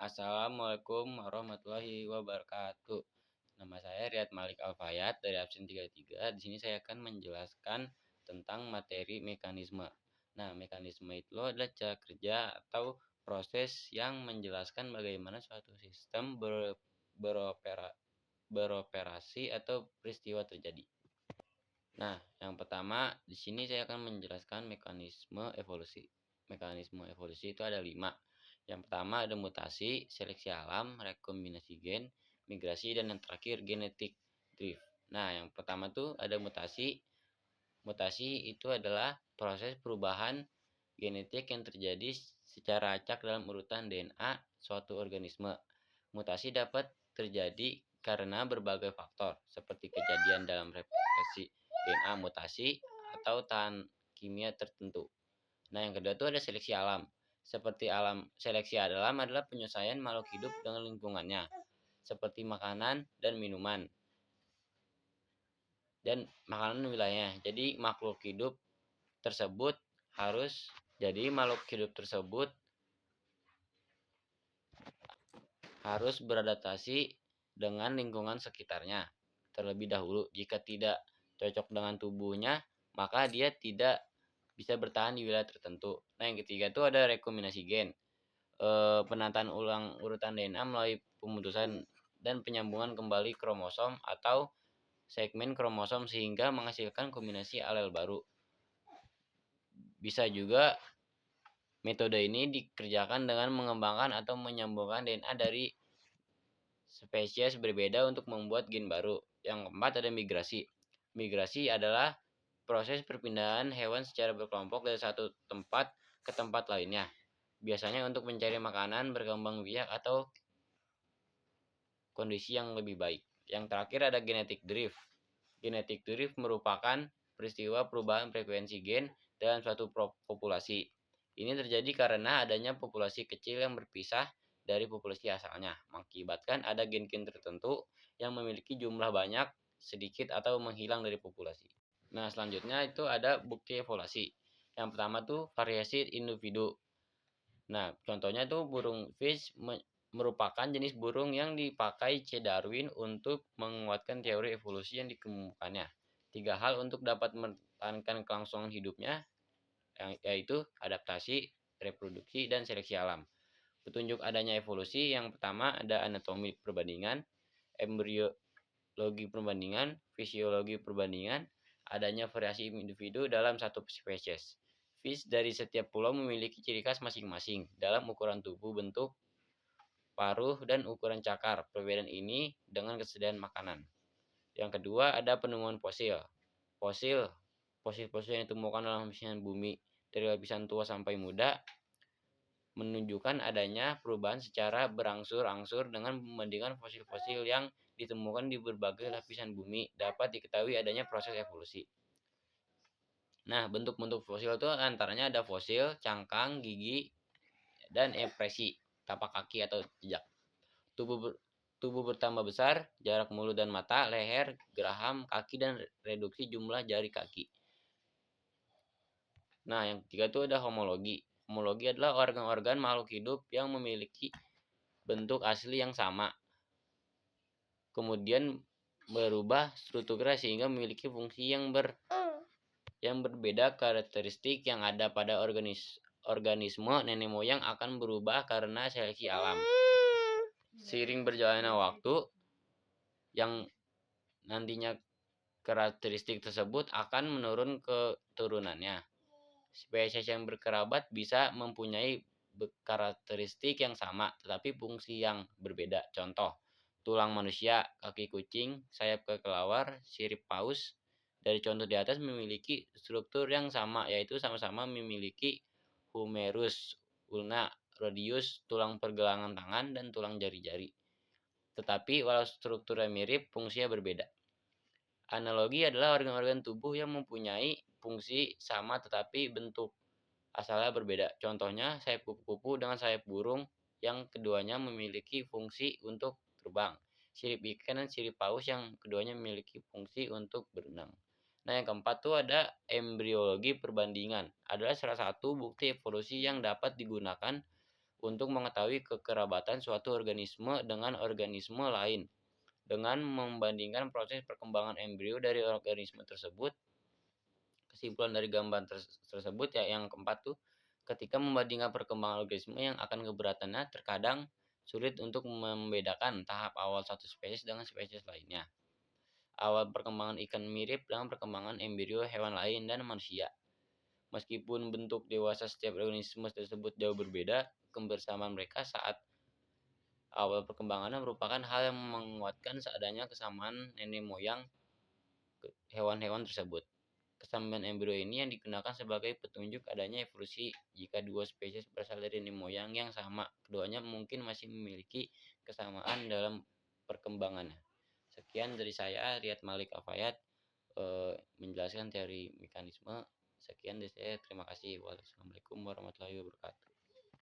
Assalamualaikum warahmatullahi wabarakatuh. Nama saya Riyad Malik Alfayat dari absen 33. Di sini saya akan menjelaskan tentang materi mekanisme. Nah, mekanisme itu adalah cara kerja atau proses yang menjelaskan bagaimana suatu sistem beroperasi atau peristiwa terjadi. Nah, yang pertama di sini saya akan menjelaskan mekanisme evolusi. Mekanisme evolusi itu ada 5. Yang pertama ada mutasi, seleksi alam, rekombinasi gen, migrasi, dan yang terakhir genetik drift. Nah, yang pertama tuh ada mutasi. Mutasi itu adalah proses perubahan genetik yang terjadi secara acak dalam urutan DNA suatu organisme. Mutasi dapat terjadi karena berbagai faktor, seperti kejadian dalam replikasi DNA mutasi atau tahan kimia tertentu. Nah, yang kedua itu ada seleksi alam. Seleksi alam adalah penyesuaian makhluk hidup dengan lingkungannya, seperti makanan dan minuman dan makanan wilayahnya. Jadi makhluk hidup tersebut harus beradaptasi dengan lingkungan sekitarnya terlebih dahulu. Jika tidak cocok dengan tubuhnya, maka dia tidak bisa bertahan di wilayah tertentu. Nah, yang ketiga itu ada rekombinasi gen. Penataan ulang urutan DNA melalui pemutusan dan penyambungan kembali kromosom atau segmen kromosom sehingga menghasilkan kombinasi alel baru. Bisa juga metode ini dikerjakan dengan mengembangkan atau menyambungkan DNA dari spesies berbeda untuk membuat gen baru. Yang keempat ada migrasi. Migrasi adalah proses perpindahan hewan secara berkelompok dari satu tempat ke tempat lainnya, biasanya untuk mencari makanan, berkembang biak, atau kondisi yang lebih baik. Yang terakhir ada genetic drift. Genetic drift merupakan peristiwa perubahan frekuensi gen dalam suatu populasi. Ini terjadi karena adanya populasi kecil yang berpisah dari populasi asalnya, mengakibatkan ada gen-gen tertentu yang memiliki jumlah banyak, sedikit, atau menghilang dari populasi. Nah, selanjutnya itu ada bukti evolusi. Yang pertama tuh variasi individu. Nah, contohnya tuh burung fish merupakan jenis burung yang dipakai C. Darwin untuk menguatkan teori evolusi yang dikemukakannya. 3 hal untuk dapat mempertahankan kelangsungan hidupnya, yaitu adaptasi, reproduksi, dan seleksi alam. Petunjuk adanya evolusi yang pertama ada anatomi perbandingan, embriologi perbandingan, fisiologi perbandingan, adanya variasi individu dalam satu spesies. Fish dari setiap pulau memiliki ciri khas masing-masing dalam ukuran tubuh, bentuk, paruh, dan ukuran cakar. Perbedaan ini dengan kesediaan makanan. Yang kedua ada penemuan fosil. Fosil yang ditemukan dalam lapisan bumi dari lapisan tua sampai muda menunjukkan adanya perubahan secara berangsur-angsur. Dengan membandingkan fosil-fosil yang ditemukan di berbagai lapisan bumi, dapat diketahui adanya proses evolusi. Nah, bentuk-bentuk fosil itu antaranya ada fosil, cangkang, gigi, dan impresi tapak kaki atau jejak. Tubuh bertambah besar, jarak mulut dan mata, leher, geraham, kaki, dan reduksi jumlah jari kaki. Nah, yang ketiga itu ada homologi. Homologi adalah organ-organ makhluk hidup yang memiliki bentuk asli yang sama, kemudian berubah strukturnya sehingga memiliki fungsi yang berbeda. Karakteristik yang ada pada organisme nenek moyang akan berubah karena seleksi alam. Seiring berjalannya waktu, yang nantinya karakteristik tersebut akan menurun ke turunannya. Spesies yang berkerabat bisa mempunyai karakteristik yang sama tetapi fungsi yang berbeda. Contoh, tulang manusia, kaki kucing, sayap kelelawar, sirip paus dari contoh di atas memiliki struktur yang sama, yaitu sama-sama memiliki humerus, ulna, radius, tulang pergelangan tangan, dan tulang jari-jari. Tetapi walau strukturnya mirip, fungsinya berbeda. Analogi adalah organ-organ tubuh yang mempunyai fungsi sama tetapi bentuk asalnya berbeda. Contohnya sayap kupu-kupu dengan sayap burung yang keduanya memiliki fungsi untuk terbang. Sirip ikan dan sirip paus yang keduanya memiliki fungsi untuk berenang. Nah, yang keempat tuh ada embriologi perbandingan. Adalah salah satu bukti evolusi yang dapat digunakan untuk mengetahui kekerabatan suatu organisme dengan organisme lain. Dengan membandingkan proses perkembangan embrio dari organisme tersebut, kesimpulan dari gambar tersebut ya yang keempat tuh, ketika membandingkan perkembangan organisme yang akan keberatannya terkadang sulit untuk membedakan tahap awal satu spesies dengan spesies lainnya. Awal perkembangan ikan mirip dengan perkembangan embrio hewan lain dan manusia. Meskipun bentuk dewasa setiap organisme tersebut jauh berbeda, kebersamaan mereka saat awal perkembangannya merupakan hal yang menguatkan seadanya kesamaan nenek moyang hewan-hewan tersebut. Kesamaan embrio ini yang digunakan sebagai petunjuk adanya evolusi jika dua spesies berasal dari nenek moyang yang sama. Keduanya mungkin masih memiliki kesamaan dalam perkembangannya. Sekian dari saya, Riyad Malik Afayat, menjelaskan teori mekanisme. Sekian dari saya, terima kasih. Wassalamualaikum warahmatullahi wabarakatuh.